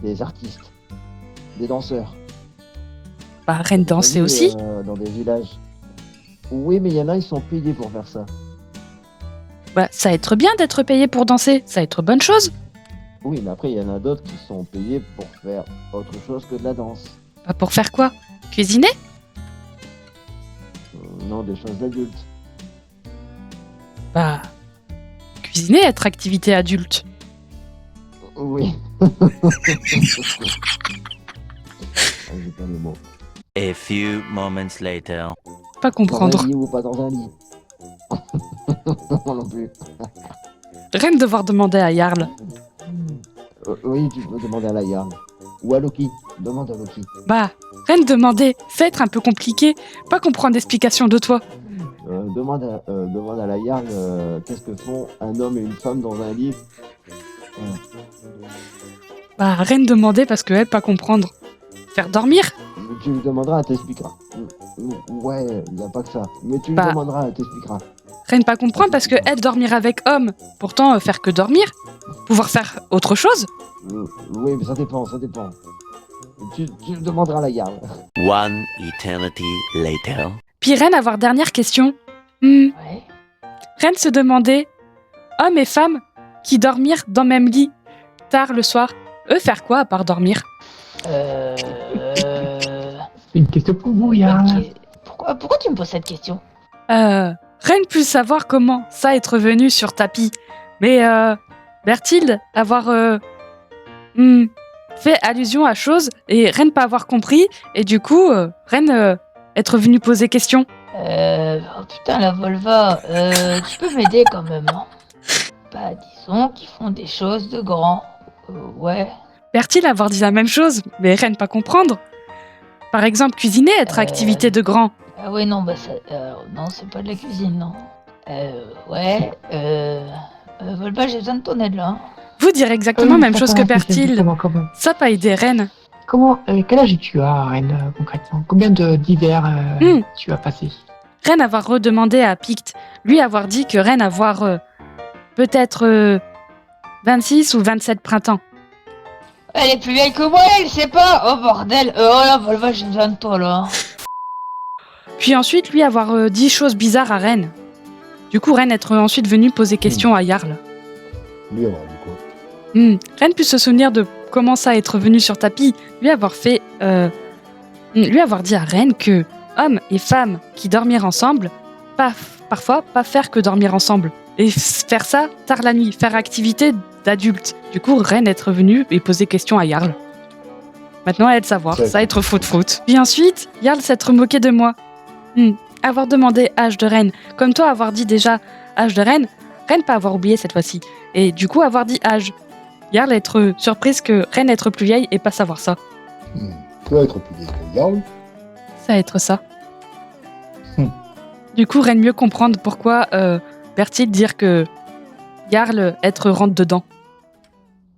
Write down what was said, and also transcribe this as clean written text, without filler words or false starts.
des artistes, des danseurs. Bah, Reine T'as dansait vu, aussi. dans des villages. Oui, mais il y en a, ils sont payés pour faire ça. Bah, ça va être bien d'être payé pour danser. Ça va être bonne chose. Oui, mais après, il y en a d'autres qui sont payés pour faire autre chose que de la danse. Bah, pour faire quoi? Cuisiner? Non, des choses d'adultes. Bah, cuisiner, être activité adulte. Oui. Ah, j'ai pas le mot. A few moments later. Pas Dans comprendre. un lit ou pas dans un lit. Moi non plus. Reine devoir demander à Jarl. Oui, tu peux demander à la Yarn. Ou à Loki. Demande à Loki. Bah, Reine demander. Ça va être un peu compliqué. Pas comprendre l'explication de toi. Demande à la Yarn qu'est-ce que font un homme et une femme dans un lit. Voilà. Bah, Reine demander parce que elle pas comprendre. Faire dormir? Tu lui demanderas, elle t'expliquera. Ouais, y a pas que ça. Mais tu lui Bah. demanderas, elle t'expliquera. Reine pas comprendre parce que elle dormir avec homme. Pourtant, faire que dormir. Pouvoir faire autre chose. Oui, mais ça dépend. Tu lui demanderas à la Yarn. One eternity later. Puis Reine avoir dernière question. Ouais. Reine se demandait, hommes et femmes qui dormirent dans même lit tard le soir, eux faire quoi à part dormir? C'est une question pour vous, Yarn. Ok. Pourquoi tu me poses cette question? Reine plus savoir comment ça être venu sur tapis. Mais Berthilde avoir fait allusion à chose et Reine pas avoir compris et du coup Reine être venue poser question. Oh putain, la Volva, tu peux m'aider quand même, hein? Bah, disons qu'ils font des choses de grand. Ouais. Berthilde avoir dit la même chose, mais Reine pas comprendre. Par exemple, cuisiner, être activité de grand. Ah ouais, non, bah ça... non, c'est pas de la cuisine, non. Ouais, Volva, j'ai besoin de ton aide, là. Hein. Vous direz exactement la même chose que Berthilde. Comment Ça pas aidé Reine. quel âge tu as, Reine, concrètement? Combien d'hivers tu as passé? Reine avoir redemandé à Picte, lui avoir dit que Reine avoir peut-être 26 ou 27 printemps. Elle est plus vieille que moi, elle sait pas. Oh bordel, oh la Volva, j'ai besoin de toi, là. Puis ensuite, lui avoir dit choses bizarres à Reine. Du coup, Reine être ensuite venue poser question à Jarl. Lui avoir dit quoi? Reine peut se souvenir de comment ça être venu sur tapis, lui avoir fait... lui avoir dit à Reine que hommes et femmes qui dormirent ensemble, parfois pas faire que dormir ensemble. Et faire ça tard la nuit, faire activité d'adulte. Du coup, Reine être venue et poser question à Jarl. Maintenant, à elle de savoir, ça être faute. Puis ensuite, Jarl s'être moqué de moi. Avoir demandé âge de Reine, comme toi avoir dit déjà âge de Reine, Reine pas avoir oublié cette fois-ci. Et du coup, avoir dit âge. Jarl être surprise que Reine être plus vieille et pas savoir ça. Tu vas être plus vieille que Jarl. Ça être ça. Du coup, Reine mieux comprendre pourquoi Berthilde dire que Jarl être rentre dedans.